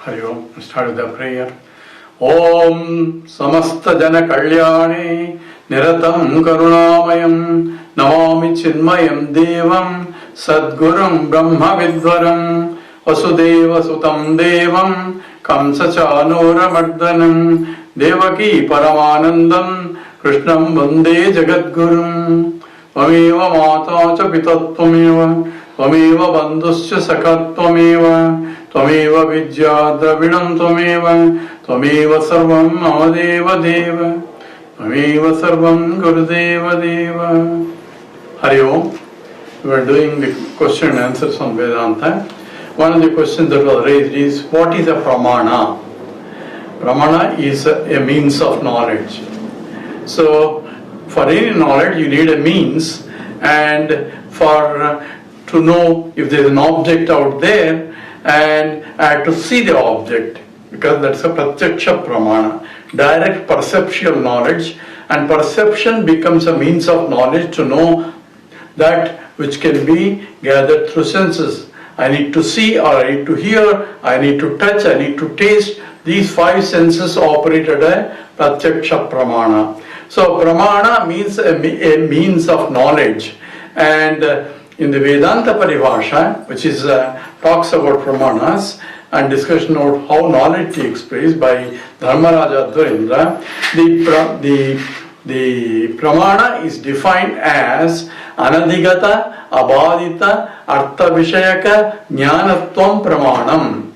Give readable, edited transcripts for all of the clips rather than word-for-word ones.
Hari Om. Start with the prayer. Om Samasta Jana Kalyane Niratam Karunamayam Namami Chinmayam Devam Sadgurum Brahma Vidvaram Vasudeva Sutam Devam Kamsa Chanura Mardhanam Devaki Paramanandam Krishnam Vande Jagadgurum Tvameva Mata Cha Pitattvameva Tvameva Bandhuscha Sakattvameva Tvameva Vidya Dravidam Tvameva Tvameva Sarvam Mama Deva Deva Tvameva Sarvam Gurudeva Deva. Hari Om. We are doing the question and answers on Vedanta. One of the questions that was raised is, what is a pramana? Pramana is a means of knowledge. So, for any knowledge you need a means, and for to know if there is an object out there, and I have to see the object, because that's a pratyaksha pramana, direct perceptual knowledge, and perception becomes a means of knowledge to know that which can be gathered through senses. I need to see, or I need to hear, I need to touch, I need to taste. These five senses operate at a pratyaksha pramana. So pramana means a means of knowledge, and in the Vedanta Paribhasha, which is talks about pramanas and discussion about how knowledge takes place by Dharmaraja Advaindra, the pramana is defined as anadigata, abadita, artha vishayaka, jnanatvam pramanam.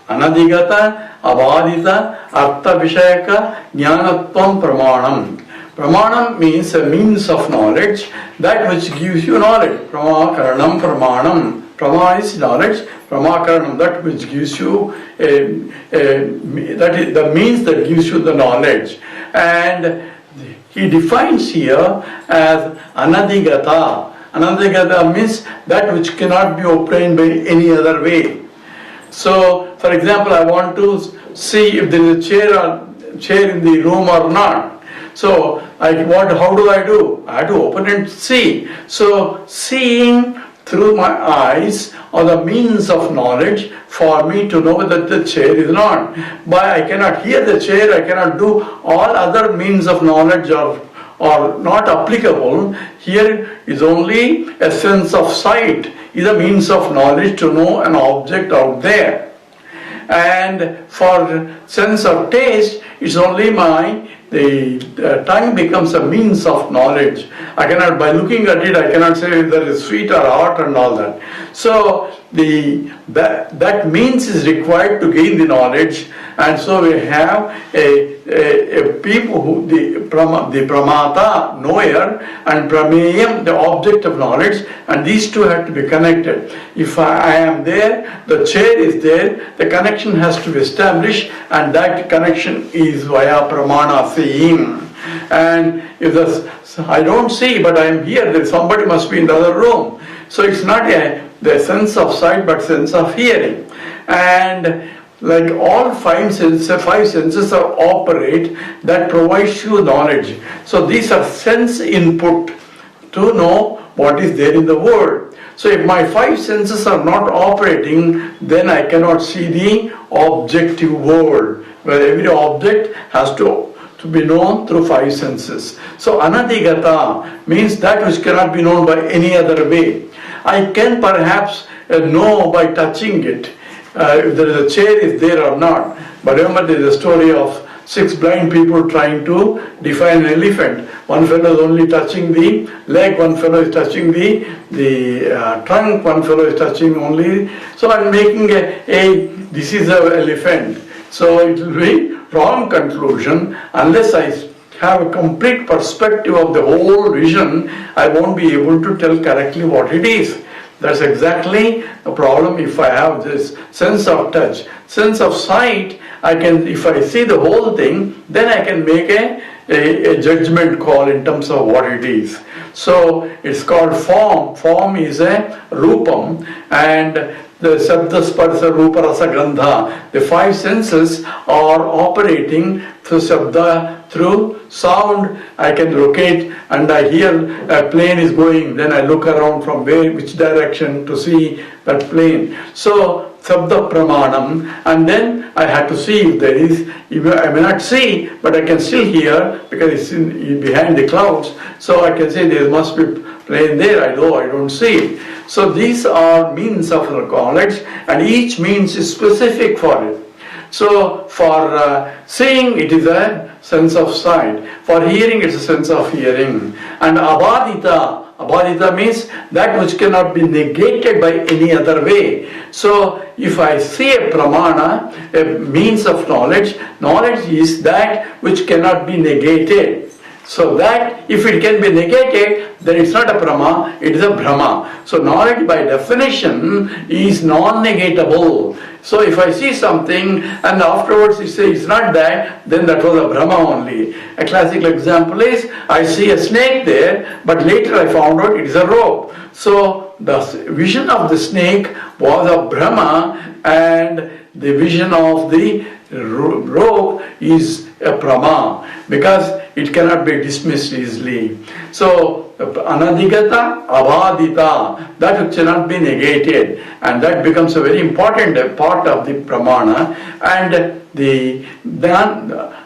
Anadigata, abadita, artha vishayaka, jnanatvam pramanam. Pramanam means a means of knowledge, that which gives you knowledge. Pramakaranam pramanam. Prama is knowledge, pramakaranam, that which gives you that is the means that gives you the knowledge. And he defines here as anadigata. Anadigata means that which cannot be obtained by any other way. So, for example, I want to see if there is a chair in the room or not. So, how do? I have to open and see. So, seeing through my eyes are the means of knowledge for me to know that the chair is not. But I cannot hear the chair, I cannot do all other means of knowledge are not applicable. Here is only a sense of sight, is a means of knowledge to know an object out there. And for sense of taste, it's only the tongue becomes a means of knowledge. I cannot, by looking at it, I cannot say whether it is sweet or hot and all that. So that means is required to gain the knowledge, and so we have a people who the pramata, knower, and prameyam, the object of knowledge, and these two have to be connected. If I am there, the chair is there, the connection has to be established, and that connection is via pramana, seeing. And if I don't see, but I am here, then somebody must be in the other room. So it's not the sense of sight, but sense of hearing. And like all five senses are operate that provides you knowledge. So these are sense input to know what is there in the world. So if my five senses are not operating, then I cannot see the objective world, where every object has to be known through five senses. So anadigata means that which cannot be known by any other way. I can perhaps know by touching it, if there is a chair is there or not. But remember, there is a story of 6 blind people trying to define an elephant. One fellow is only touching the leg, one fellow is touching the trunk, one fellow is touching only. So I am making this is an elephant. So it will be wrong conclusion unless I have a complete perspective of the whole vision. I won't be able to tell correctly what it is. That's exactly the problem if I have this sense of touch. Sense of sight, if I see the whole thing, then I can make a judgment call in terms of what it is. So it's called form. Form is a rupam, and the Sabda, Sparsa, Rupa, Rasa, Gandha, the five senses are operating through Sabda, through sound. I can locate and I hear a plane is going, then I look around from which direction to see that plane. So Sabda Pramanam, and then I had to see if there is, I may not see, but I can still hear because it's behind the clouds. So I can say there must be plane there, I don't see it. So these are means of knowledge, and each means is specific for it. So for seeing, it is a sense of sight. For hearing, it's a sense of hearing. And abhadita means that which cannot be negated by any other way. So if I see a pramana, a means of knowledge, knowledge is that which cannot be negated. So that if it can be negated, then it's not a prama, it is a brahma. So knowledge by definition is non-negatable. So if I see something and afterwards you say it's not that, then that was a brahma only. A classical example is, I see a snake there, but later I found out it is a rope. So the vision of the snake was a brahma, and the vision of the rope is a prama, because it cannot be dismissed easily. So anadhigata, abhadita, that which cannot be negated, and that becomes a very important part of the pramana. And the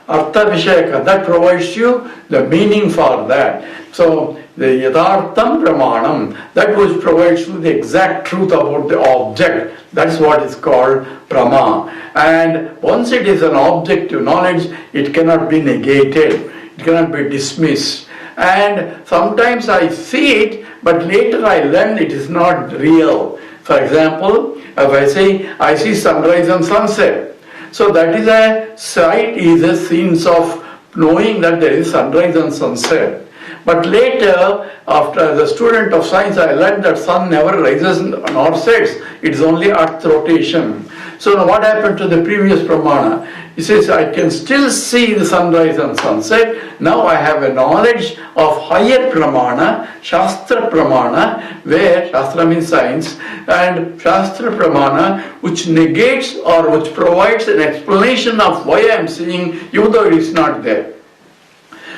artha vishayaka, that provides you the meaning for that. So the yathartham pramanam, that which provides you the exact truth about the object, that's what is called prama. And once it is an objective knowledge, it cannot be negated, it cannot be dismissed. And sometimes I see it, but later I learn it is not real. For example, if I say I see sunrise and sunset, so that is a sight, is a sense of knowing that there is sunrise and sunset. But later, after as a student of science, I learned that sun never rises nor sets. It is only earth rotation. So now what happened to the previous pramana? He says, I can still see the sunrise and sunset. Now I have a knowledge of higher pramana, Shastra pramana, where Shastra means science, and Shastra pramana, which negates or which provides an explanation of why I am seeing, even though it is not there.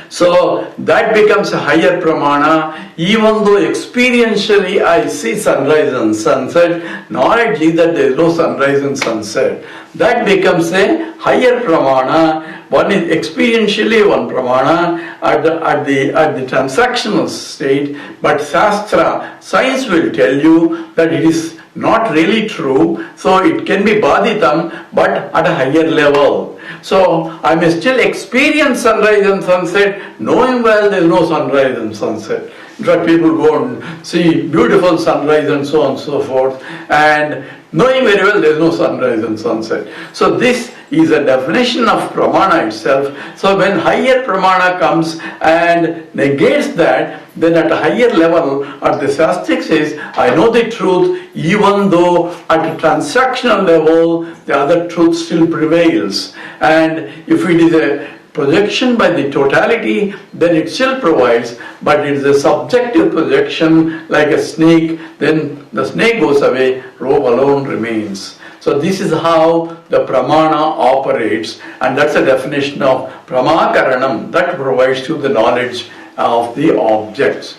So that becomes a higher pramana, even though experientially I see sunrise and sunset, knowledge is that there is no sunrise and sunset. That becomes a higher pramana. One is experientially one pramana at the transactional state, but Shastra, science will tell you that it is not really true, so it can be badhitam, but at a higher level. So I may still experience sunrise and sunset, knowing well there is no sunrise and sunset. In fact, people go and see beautiful sunrise and so on and so forth, and knowing very well there is no sunrise and sunset. So this is a definition of pramana itself. So when higher pramana comes and negates that, then at a higher level, at the Shastric says, I know the truth, even though at a transactional level, the other truth still prevails. And if it is a projection by the totality, then it still provides, but it is a subjective projection like a snake, then the snake goes away, rope alone remains. So this is how the pramana operates, and that's a definition of pramakaranam, that provides you the knowledge of the objects.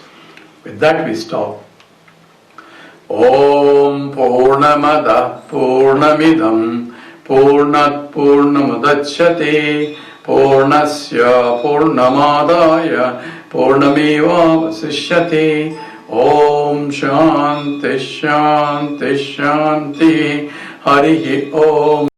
With that we stop. Om Purnamada Purnamidam Purnat Purnamudachyate Purnasya Purnamadaya Purnameva Vasishyate. Om Shanti Shanti Shanti. Harihi Om.